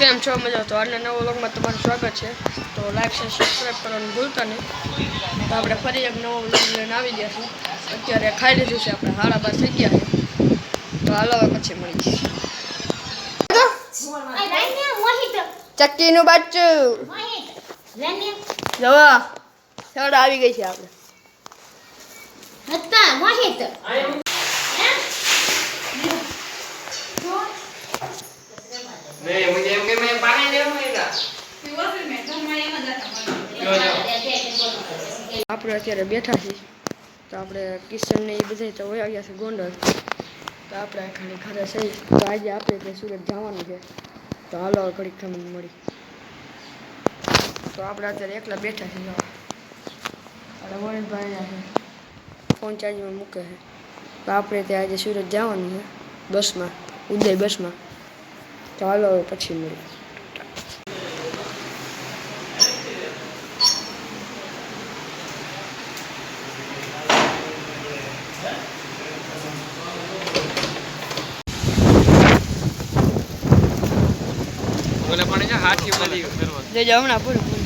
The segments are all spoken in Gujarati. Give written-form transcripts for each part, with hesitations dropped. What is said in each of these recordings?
કેમ છો મજા? તો આજના નવા વ્લોગમાં તમારું સ્વાગત છે. તો લાઈક અને સબસ્ક્રાઈબ કરવાનું ભૂલતા નહીં. તો આપણે ફરી એક નવો વ્લોગ લઈને આવી ગયા છીએ. અત્યારે ખાઈ લીધું છે આપણે, 12:30 થઈ ગયા છે. તો હાલો હવે પછી મળીએ. ચક્કીનું બચ્ચું જવા સડ આવી ગઈ છે આપણે. આપણે અત્યારે બેઠા છીએ. તો આપણે કિશન ને એ બધા તો વયા ગયા છે ગોંડલ. તો આપણે ખાલી ઘરે સહી. તો આજે આપણે ત્યાં સુરત જવાનું છે. તો હાલો ઘડીક ખમણ મળી. તો આપણે અત્યારે એકલા બેઠા છીએ. વણિતભાઈ ફોન ચાર્જમાં મૂકે છે. તો આપણે ત્યાં આજે સુરત જવાનું છે બસમાં, ઉદય બસમાં. તો હાલો હવે પછી મળીએ. બોલે પણ છે હાથી બધી જે જમણા પૂરું પૂરું.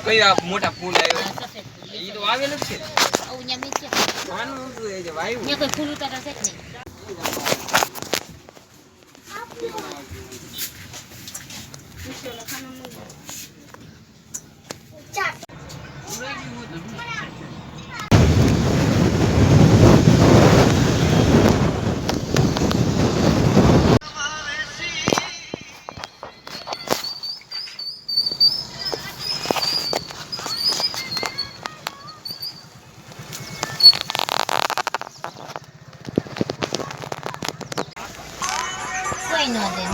કઈ આ મોટા ફૂલ આવ્યો ઈ તો આવેલું જ છે ઓnya મેચે આનું ઊંધું એ જે વાયુ ને કોઈ ફૂલ ઉતારા છે કે નહીં કોઈ ન દે